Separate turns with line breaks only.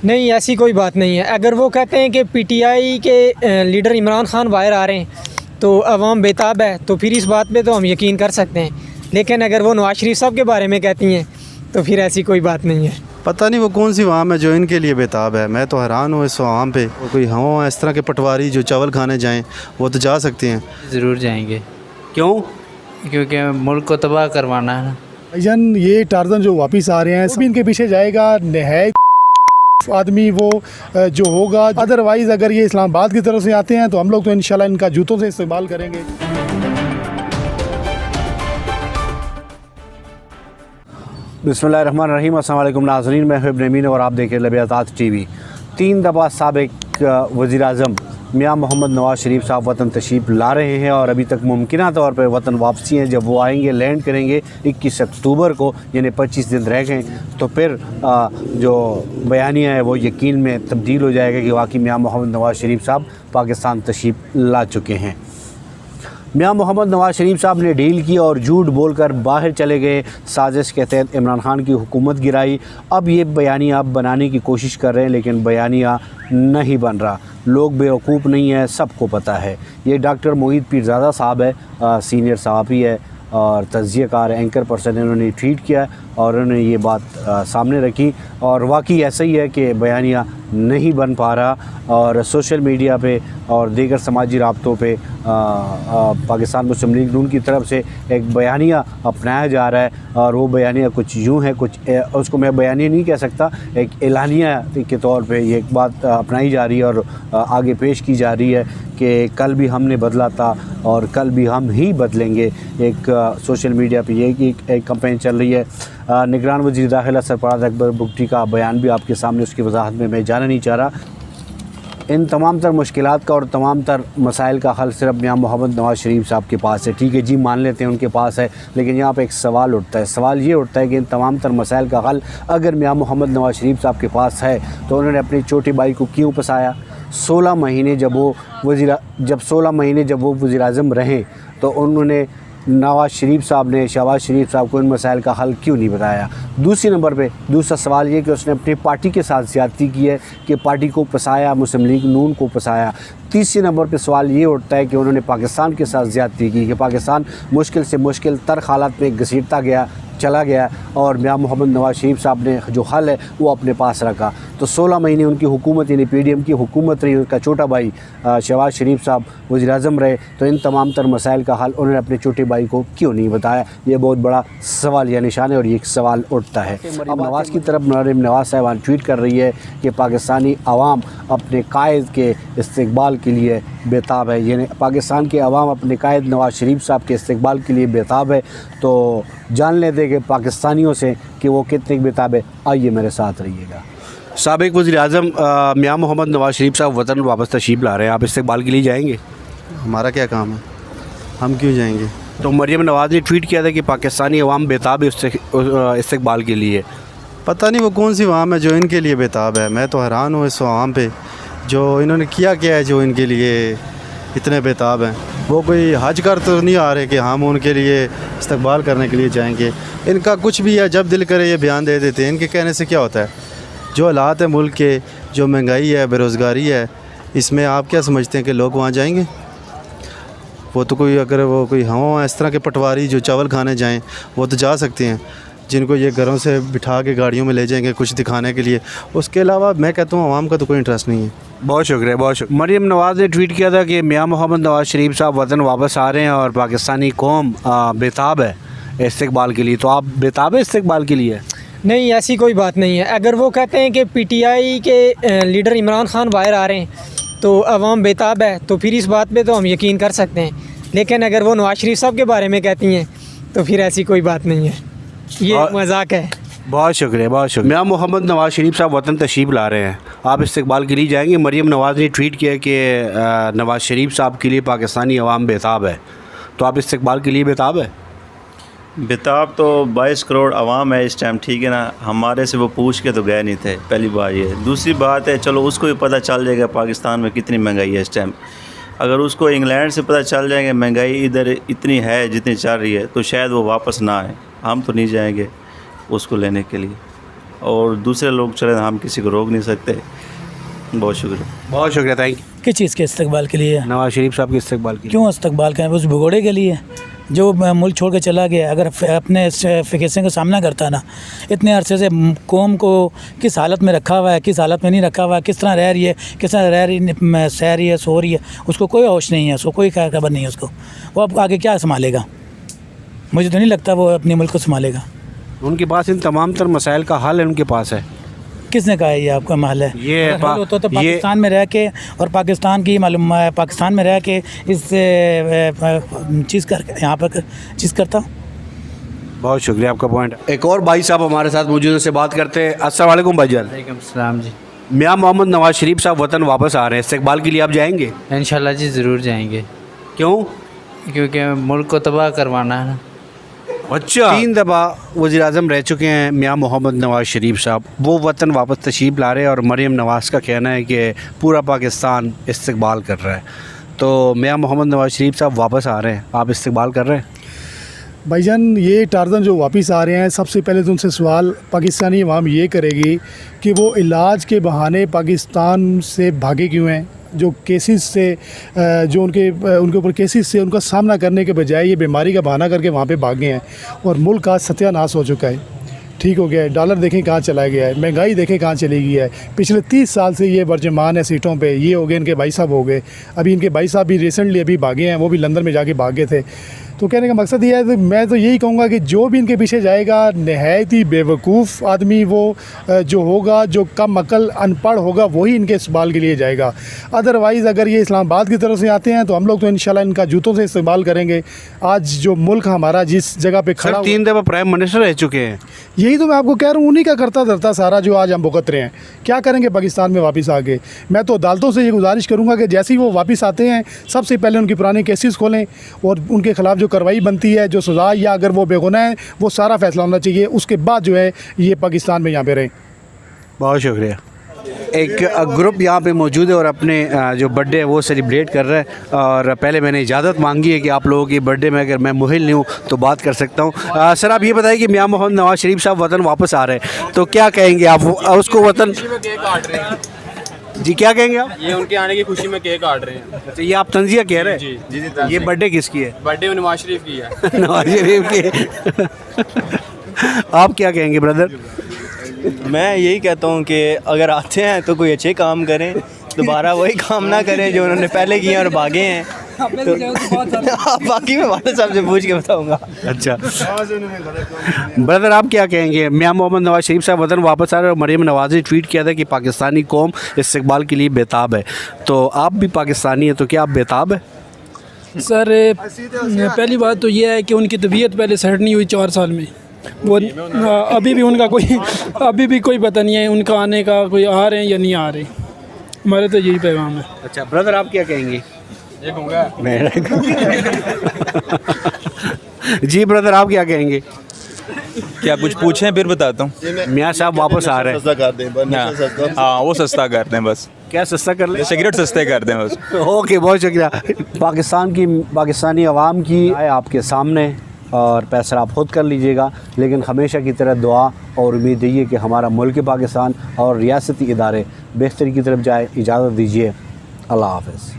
नहीं, ऐसी कोई बात नहीं है। अगर वो कहते हैं कि पीटीआई के लीडर इमरान खान बाहर आ रहे हैं तो अवाम बेताब है, तो फिर इस बात पे तो हम यकीन कर सकते हैं। लेकिन अगर वो नवाज शरीफ साहब के बारे में कहती हैं तो फिर ऐसी कोई बात नहीं है।
पता नहीं वो कौन सी आवाम है जो इनके लिए बेताब है। मैं तो हैरान हूँ इस आवाम पे। वो कोई हवा इस तरह के पटवारी जो चावल खाने जाएं वो तो जा सकते हैं।
ज़रूर जाएंगे।
क्यों?
क्योंकि मुल्क को तबाह करवाना है।
भाईजान ये टार्जन जो वापस आ रहे हैं वो भी इनके पीछे जाएगा, है आदमी वो जो होगा। अदरवाइज़ अगर ये इस्लामाबाद की तरफ से आते हैं तो हम लोग तो इंशाल्लाह इनका जूतों से इस्तेमाल करेंगे।
बिस्मिल्लाहिर्रहमानिर्रहीम। अस्सलाम वालेकुम नाज़रीन, मैं हूं इब्न अमीन और आप देख रहे हैं लबयात टीवी। 3 दफ़ा साबिक़ वज़ीर-ए-आज़म मियां मोहम्मद नवाज़ शरीफ साहब वतन तशरीफ़ ला रहे हैं और अभी तक मुमकिन तौर पर वतन वापसी है। जब वो आएंगे, लैंड करेंगे 21 अक्टूबर को, यानी 25 दिन रह गए, तो फिर जो बयानिया है वो यकीन में तब्दील हो जाएगा कि वाकई मियां मोहम्मद नवाज़ शरीफ साहब पाकिस्तान तशरीफ़ ला चुके हैं। मियां मोहम्मद नवाज़ शरीफ साहब ने डील की और झूठ बोलकर बाहर चले गए। साजिश के तहत इमरान खान की हुकूमत गिराई। अब ये बयानिया बनाने की कोशिश कर रहे हैं, लेकिन बयानिया नहीं बन रहा। लोग बेवकूफ़ नहीं है, सबको पता है। ये डॉक्टर मोहित पीरज़ादा साहब है, सीनियर सहाफ़ी है और तज़कियाकार एंकर पर्सन। इन्होंने ट्वीट किया और उन्होंने ये बात सामने रखी और वाकई ऐसा ही है कि बयानिया नहीं बन पा रहा और सोशल मीडिया पे और दीगर समाजी राब्तों पे पाकिस्तान मुस्लिम लीग नून की तरफ से एक बयानिया अपनाया जा रहा है और वो बयानिया कुछ यूँ है, कुछ उसको मैं बयानिया नहीं कह सकता, एक एलानिया के तौर पे ये एक बात अपनाई जा रही है और आगे पेश की जा रही है कि कल भी हमने बदला था और कल भी हम ही बदलेंगे। एक सोशल मीडिया पे ये एक कैंपेन चल रही है। निगरान वज़ीर दाखिला सरफराज अकबर बुगटी का बयान भी आपके सामने, उसकी वजाहत में मैं जाना नहीं चाह रहा। इन तमाम तर मुश्किलात का और तमाम तर मसाइल का हल सिर्फ मियां मोहम्मद नवाज़ शरीफ साहब के पास है। ठीक है जी, मान लेते हैं उनके पास है, लेकिन यहाँ पे एक सवाल उठता है। सवाल ये उठता है कि इन तमाम तर मसाइल का हल अगर मियां मोहम्मद नवाज़ शरीफ साहब के पास है तो उन्होंने अपनी छोटी भाई को क्यों फंसाया? 16 महीने जब वो वज़ीर-ए-आज़म रहे तो उन्होंने नवाज़ शरीफ साहब ने शहबाज शरीफ साहब को इन मसाइल का हल क्यों नहीं बताया? दूसरी नंबर पे दूसरा सवाल ये कि उसने अपनी पार्टी के साथ ज़्यादती की है कि पार्टी को फंसाया, मुस्लिम लीग नून को फंसाया। तीसरी नंबर पे सवाल ये उठता है कि उन्होंने पाकिस्तान के साथ ज़्यादती की कि पाकिस्तान मुश्किल से मुश्किल तर हालात में घसीटता चला गया और मियां मोहम्मद नवाज़ शरीफ साहब ने जो हल है वो अपने पास रखा। तो 16 महीने उनकी हुकूमत यानी PDM की हुकूमत रही, उनका छोटा भाई शहबाज शरीफ साहब वज़ीर-ए-आज़म रहे, तो इन तमाम तर मसाइल का हल उन्होंने अपने छोटे भाई को क्यों नहीं बताया? ये बहुत बड़ा सवाल या निशान है और ये एक सवाल उठता है। अब नवाज़ की तरफ मरीम नवाज़ साहबान ट्वीट कर रही है कि पाकिस्तानी अवाम अपने कायद के इस्तकबाल के लिए बेताब है, यानी पाकिस्तान के अवाम अपने कायद नवाज़ शरीफ साहब के इस्तकबाल के लिए बेताब है। तो जान लेते कि पाकिस्तानियों से कि वो कितने बेताब है। आइए मेरे साथ रहिएगा। साबिक़ वज़ीर-ए-आज़म मियां मोहम्मद नवाज़ शरीफ साहब वतन वापस तशरीफ़ ला रहे हैं, आप इस्तकबाल के लिए जाएंगे?
हमारा क्या काम है, हम क्यों जाएंगे?
तो मरियम नवाज़ ने ट्वीट किया था कि पाकिस्तानी अवाम बेताब है इस्तकबाल के लिए।
पता नहीं वो कौन सी आवाम है जो इनके लिए बेताब है। मैं तो हैरान हूँ इस आवाम पे, जो इन्होंने किया क्या है जो इनके लिए इतने बेताब हैं। वो कोई हज कर तो नहीं आ रहे कि हम उनके लिए इस्तकबाल करने के लिए जाएंगे। इनका कुछ भी है, जब दिल करे ये बयान दे देते हैं। इनके कहने से क्या होता है? जो हालात है मुल्क के, जो महंगाई है, बेरोज़गारी है, इसमें आप क्या समझते हैं कि लोग वहाँ जाएंगे? वो तो कोई अगर वो कोई हवा इस तरह के पटवारी जो चावल खाने जाएं वो तो जा सकते हैं, जिनको ये घरों से बिठा के गाड़ियों में ले जाएंगे कुछ दिखाने के लिए। उसके अलावा मैं कहता हूँ आवाम का तो कोई इंटरेस्ट नहीं है।
बहुत शुक्रिया, बहुत शुक्रिया। मरियम नवाज़ ने ट्वीट किया था कि मियां मोहम्मद नवाज़ शरीफ साहब वतन वापस आ रहे हैं और पाकिस्तानी कौम बेताब है इस्तकबाल के लिए। तो आप बेताब है इस्तकबाल के लिए?
नहीं, ऐसी कोई बात नहीं है। अगर वो कहते हैं कि पीटीआई के लीडर इमरान खान बाहर आ रहे हैं तो अवाम बेताब है, तो फिर इस बात पे तो हम यकीन कर सकते हैं। लेकिन अगर वो नवाज शरीफ साहब के बारे में कहती हैं तो फिर ऐसी कोई बात नहीं है, ये मजाक है।
बहुत शुक्रिया, बहुत शुक्रिया। मियां मोहम्मद नवाज़ शरीफ साहब वतन तशरीफ़ ला रहे हैं, आप इस्तकबाल के लिए जाएंगे? मरियम नवाज़ ने ट्वीट किया कि नवाज़ शरीफ साहब के लिए पाकिस्तानी अवाम बेताब है, तो आप इस्तकबाल के लिए बेताब है?
बेताब तो 22 करोड़ आवाम है इस टाइम, ठीक है ना। हमारे से वो पूछ के तो गए नहीं थे, पहली बात ये। दूसरी बात है, चलो उसको भी पता चल जाएगा पाकिस्तान में कितनी महंगाई है इस टाइम। अगर उसको इंग्लैंड से पता चल जाएगा महंगाई इधर इतनी है जितनी चल रही है, तो शायद वो वापस ना आए। हम तो नहीं जाएंगे उसको लेने के लिए। और दूसरे लोग चले हम किसी को रोक नहीं सकते। बहुत शुक्रिया।
बहुत शुक्रिया, थैंक यू।
किस चीज़ के इस्तकबाल के लिए?
नवाज शरीफ साहब के इस्तकबाल की।
क्यों इस्तकबाल करें? उस भगोड़े के लिए जो मुल्क छोड़ के चला गया। अगर अपने फिकेशन का सामना करता ना, इतने अरसे से कौम को किस हालत में रखा हुआ है, किस हालत में नहीं रखा हुआ है, किस तरह रह रही है, किस तरह रह रही सह रही है, सो रही है, उसको कोई होश नहीं है, उसको कोई खबर नहीं है उसको। वो अब आगे क्या संभालेगा? मुझे तो नहीं लगता वो अपने मुल्क को संभालेगा।
उनके पास इन तमाम तर मसाइल का हल है, उनके पास है।
किसने कहा है ये आपका महल है?
ये
अगर हल होता तो पाकिस्तान में रह के और पाकिस्तान की मालूम पाकिस्तान में रह के इस चीज़ कर यहाँ पर चीज़ करता।
बहुत शुक्रिया, आपका पॉइंट। एक और भाई साहब हमारे साथ मौजूद हैं, से बात करते हैं। अस्सलाम वालेकुम भाईजान।
वालेकुम सलाम जी।
मियाँ मोहम्मद नवाज शरीफ साहब वतन वापस आ रहे हैं, इस्तकबाल के लिए आप जाएंगे?
इंशाल्लाह जी ज़रूर जाएंगे,
क्यों?
क्योंकि मुल्क को तबाह करवाना है ना।
अच्छा, 3 दफ़ा वज़ीर आज़म रह चुके हैं मियाँ मोहम्मद नवाज शरीफ साहब, वो वतन वापस तशरीफ़ ला रहे हैं और मरीम नवाज़ का कहना है कि पूरा पाकिस्तान इस्तकबाल कर रहा है। तो मियाँ मोहम्मद नवाज शरीफ साहब वापस आ रहे हैं, आप इस्तकबाल कर रहे हैं?
भाईजान ये टारज़न जो वापस आ रहे हैं, सबसे पहले तो उनसे सवाल पाकिस्तानी अवाम ये करेगी कि वो इलाज के बहाने पाकिस्तान से भागे क्यों हैं। जो केसेस से जो उनके ऊपर केसेस से उनका सामना करने के बजाय ये बीमारी का बहाना करके वहाँ पे भागे हैं और मुल्क का सत्यानाश हो चुका है। ठीक हो गया है, डॉलर देखें कहाँ चला गया है, महंगाई देखें कहाँ चली गई है। पिछले 30 साल से ये बर्जमान है सीटों पे। ये हो गए, इनके भाई साहब हो गए, अभी इनके भाई साहब भी रिसेंटली अभी भागे हैं, वो भी लंदन में जाके भागे थे। तो कहने का मकसद ये है कि मैं तो यही कहूँगा कि जो भी इनके पीछे जाएगा नहायत ही बेवकूफ़ आदमी वो जो होगा, जो कम अकल अनपढ़ होगा, वही इनके इस्तेमाल के लिए जाएगा। अदरवाइज़ अगर ये इस्लामाबाद की तरफ से आते हैं तो हम लोग तो इंशाल्लाह इनका जूतों से इस्तेमाल करेंगे। आज जो मुल्क हमारा जिस जगह पे खड़ा
3 दफ़ा प्राइम मिनिस्टर रह चुके हैं।
यही तो मैं आपको कह रहा हूँ, उन्हीं का करता धरता सारा जो आज हम भुगत रहे हैं। क्या करेंगे पाकिस्तान में वापस आके? मैं तो अदालतों से ये गुजारिश करूँगा कि जैसे ही वो वापस आते हैं सबसे पहले उनकी पुराने केसेस खोलें और उनके ख़िलाफ़ जो कार्रवाई बनती है, जो सज़ा या अगर वो बेगुनाह है, वो सारा फैसला होना चाहिए। उसके बाद जो है ये पाकिस्तान में यहाँ पे रहें।
बहुत शुक्रिया। एक ग्रुप यहाँ पे मौजूद है और अपने जो बर्थडे है वो सेलिब्रेट कर रहा है। और पहले मैंने इजाज़त मांगी है कि आप लोगों की बर्थडे में अगर मैं मुहिल नहीं हूँ तो बात कर सकता हूँ। सर आप ये बताइए कि मियाँ मोहम्मद नवाज शरीफ साहब वतन वापस आ रहे हैं, तो क्या कहेंगे आप उसको? वतन जी क्या कहेंगे आप?
ये उनके आने की खुशी में केक काट रहे हैं।
अच्छा, ये आप तंजिया कह रहे हैं?
जी।
ये बर्थडे किसकी है?
बर्थडे नवाज शरीफ की है।
नवाज शरीफ की। आप क्या कहेंगे ब्रदर?
मैं यही कहता हूँ कि अगर आते हैं तो कोई अच्छे काम करें, दोबारा वही काम ना करें जो उन्होंने पहले किए और भागे हैं। तो बाकी मैं वाले साहब से पूछ के बताऊँगा।
अच्छा ब्रदर आप क्या कहेंगे? मियाँ मोहम्मद नवाज शरीफ साहब वतन वापस आ रहे हैं और मरीम नवाज़ ने ट्वीट किया था कि पाकिस्तानी कौम इस्तकबाल के लिए बेताब है। तो आप भी पाकिस्तानी हैं, तो क्या आप बेताब है?
सर पहली बात तो यह है कि उनकी तबीयत पहले सेट नहीं हुई 4 साल में। वो अभी भी कोई पता नहीं है उनका आने का, कोई आ रहे हैं या नहीं आ रहे। हमारे तो यही पैगाम है।
अच्छा ब्रदर आप क्या कहेंगे? जी ब्रदर आप क्या कहेंगे?
क्या कुछ पूछें फिर बताता हूँ।
मियाँ साहब वापस आ रहे हैं।
हाँ वो सस्ता करते हैं बस।
क्या सस्ता कर ले?
सिगरेट सस्ते करते हैं बस।
ओके बहुत शुक्रिया। पाकिस्तानी अवाम की आए आपके सामने और फैसला आप खुद कर लीजिएगा, लेकिन हमेशा की तरह दुआ और उम्मीद यही है कि हमारा मुल्क पाकिस्तान और रियासती इदारे बेहतरी की तरफ जाए। इजाज़त दीजिए, अल्लाह हाफ़िज़।